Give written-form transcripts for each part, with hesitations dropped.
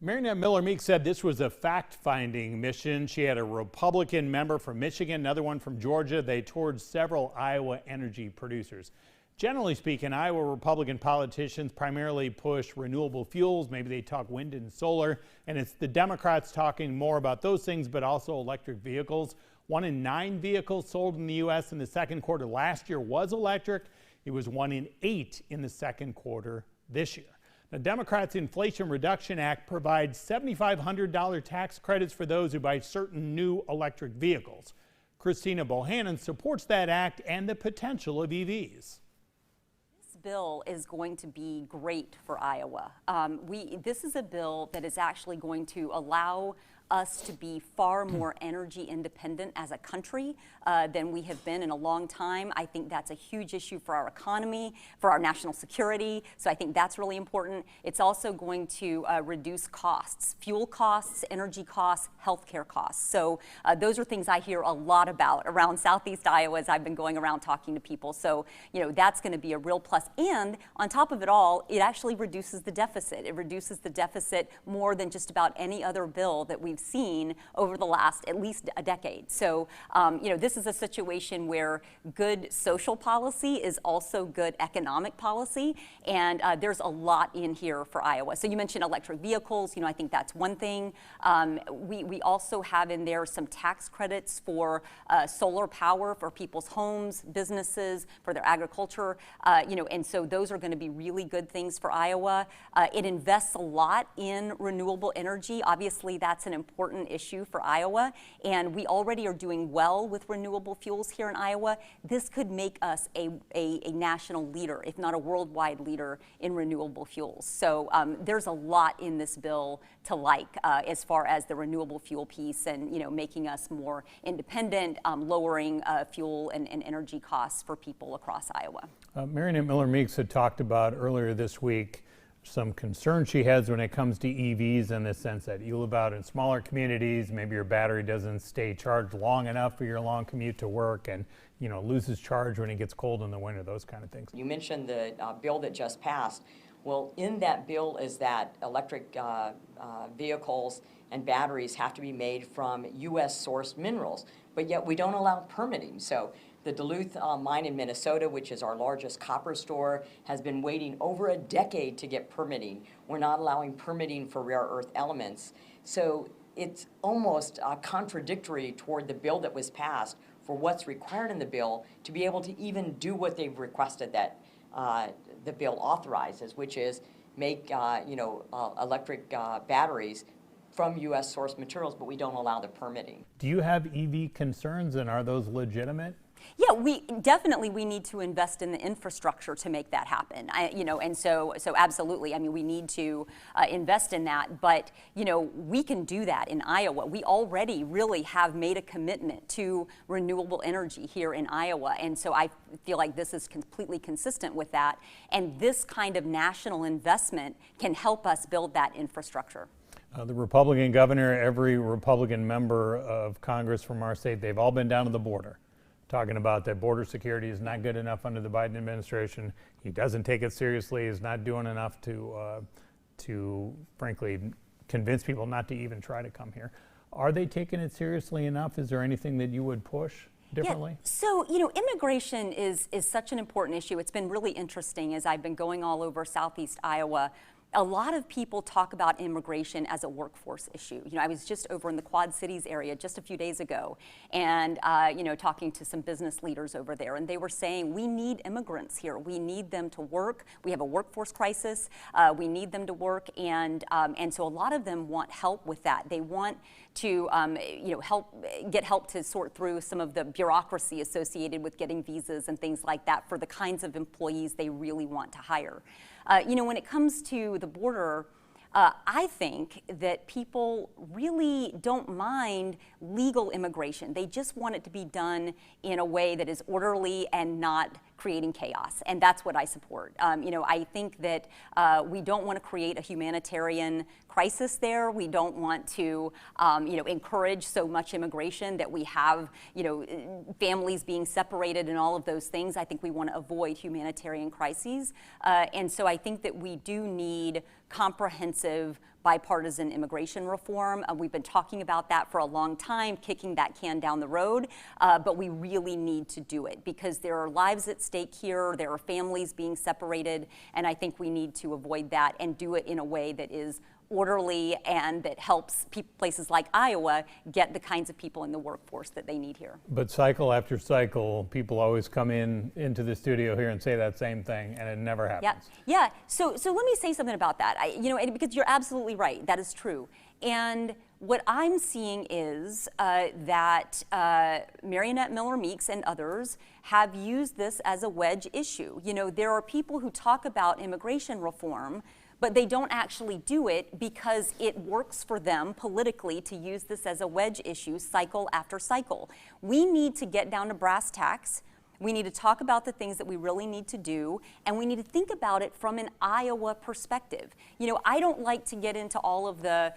Marionette Miller Meek said this was a fact-finding mission. She had a Republican member from Michigan, another one from Georgia. They toured several Iowa energy producers. Generally speaking, Iowa Republican politicians primarily push renewable fuels. Maybe they talk wind and solar, and it's the Democrats talking more about those things, but also electric vehicles. 1 in 9 vehicles sold in the U.S. in the second quarter last year was electric. It was 1 in 8 in the second quarter this year. The Democrats' Inflation Reduction Act provides $7,500 tax credits for those who buy certain new electric vehicles. Christina Bohannon supports that act and the potential of EVs. This bill is going to be great for Iowa. This is a bill that is actually going to allow us to be far more energy independent as a country than we have been in a long time. I think that's a huge issue for our economy, for our national security. So I think that's really important. It's also going to reduce costs, fuel costs, energy costs, healthcare costs. So those are things I hear a lot about around Southeast Iowa as I've been going around talking to people. So, you know, that's going to be a real plus. And on top of it all, it actually reduces the deficit. It reduces the deficit more than just about any other bill that we've seen over the last at least a decade. So, you know, this is a situation where good social policy is also good economic policy, and there's a lot in here for Iowa. So you mentioned electric vehicles. You know, I think that's one thing. We also have in there some tax credits for solar power for people's homes, businesses, for their agriculture. You know, and so those are going to be really good things for Iowa. It invests a lot in renewable energy. Obviously, that's an important issue for Iowa, and we already are doing well with renewable fuels here in Iowa. This could make us a national leader, if not a worldwide leader, in renewable fuels. So there's a lot in this bill to like as far as the renewable fuel piece and, you know, making us more independent, lowering fuel and energy costs for people across Iowa. Marionette Miller Meeks had talked about earlier this week some concern she has when it comes to EVs, in the sense that you live out in smaller communities, maybe your battery doesn't stay charged long enough for your long commute to work, and, you know, loses charge when it gets cold in the winter, those kind of things. You mentioned the bill that just passed. Well, in that bill is that electric vehicles and batteries have to be made from U.S. sourced minerals, but yet we don't allow permitting. So the Duluth mine in Minnesota, which is our largest copper store, has been waiting over a decade to get permitting. We're not allowing permitting for rare earth elements. So it's almost contradictory toward the bill that was passed for what's required in the bill to be able to even do what they've requested that the bill authorizes, which is make electric batteries from U.S. source materials, but we don't allow the permitting. Do you have EV concerns, and are those legitimate? Yeah, we need to invest in the infrastructure to make that happen. And so absolutely. I mean, we need to invest in that. But we can do that in Iowa. We already really have made a commitment to renewable energy here in Iowa, and so I feel like this is completely consistent with that. And this kind of national investment can help us build that infrastructure. The Republican governor, every Republican member of Congress from our state, they've all been down to the border, talking about that border security is not good enough under the Biden administration. He doesn't take it seriously. He's not doing enough to frankly convince people not to even try to come here. Are they taking it seriously enough? Is there anything that you would push differently? Yeah. So, immigration is such an important issue. It's been really interesting as I've been going all over Southeast Iowa. A lot of people talk about immigration as a workforce issue. I was just over in the Quad Cities area just a few days ago, and talking to some business leaders over there, and they were saying we need immigrants here. We need them to work. We have a workforce crisis. We need them to work, and so a lot of them want help with that. They want to get help to sort through some of the bureaucracy associated with getting visas and things like that for the kinds of employees they really want to hire. When it comes to the border, I think that people really don't mind legal immigration. They just want it to be done in a way that is orderly and not creating chaos, and that's what I support. I think that we don't want to create a humanitarian crisis there. We don't want to, encourage so much immigration that we have, families being separated and all of those things. I think we want to avoid humanitarian crises, and so I think that we do need comprehensive bipartisan immigration reform. We've been talking about that for a long time, kicking that can down the road, but we really need to do it because there are lives at stake here, there are families being separated, and I think we need to avoid that and do it in a way that is orderly and that helps places like Iowa get the kinds of people in the workforce that they need here. But cycle after cycle, people always come into the studio here and say that same thing, and it never happens. Yeah. So let me say something about that. Because you're absolutely right. That is true. And what I'm seeing is that Mariannette Miller Meeks and others have used this as a wedge issue. There are people who talk about immigration reform, but they don't actually do it because it works for them politically to use this as a wedge issue cycle after cycle. We need to get down to brass tacks. We need to talk about the things that we really need to do, and we need to think about it from an Iowa perspective. I don't like to get into all of the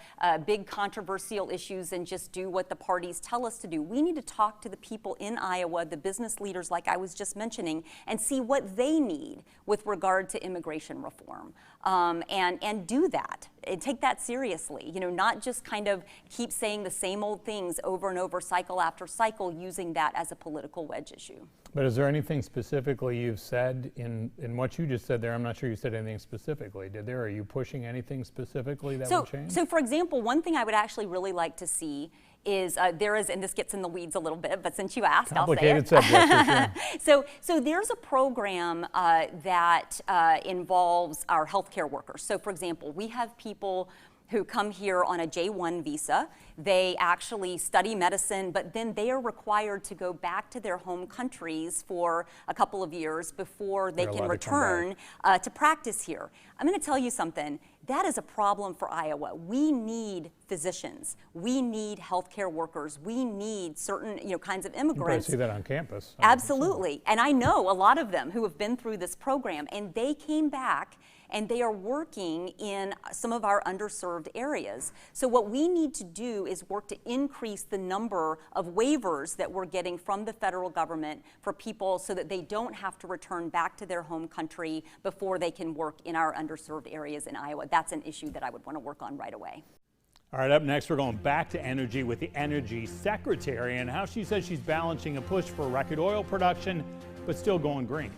big controversial issues and just do what the parties tell us to do. We need to talk to the people in Iowa, the business leaders like I was just mentioning, and see what they need with regard to immigration reform, and do that. And take that seriously, not just kind of keep saying the same old things over and over, cycle after cycle, using that as a political wedge issue. But is there anything specifically you've said in what you just said there? I'm not sure you said anything specifically. Are you pushing anything specifically that will change? So for example, one thing I would actually really like to see is and this gets in the weeds a little bit, but since you asked, I'll say it. Complicated subject, for sure. So there's a program that involves our healthcare workers. So for example, we have people who come here on a J-1 visa. They actually study medicine, but then they are required to go back to their home countries for a couple of years before they can return to practice here. I'm going to tell you something. That is a problem for Iowa. We need physicians. We need healthcare workers. We need certain kinds of immigrants. You probably see that on campus. Absolutely. And I know a lot of them who have been through this program, and they came back and they are working in some of our underserved areas. So what we need to do is work to increase the number of waivers that we're getting from the federal government for people so that they don't have to return back to their home country before they can work in our underserved areas in Iowa. That's an issue that I would want to work on right away. All right, up next, we're going back to energy with the Energy Secretary and how she says she's balancing a push for record oil production, but still going green.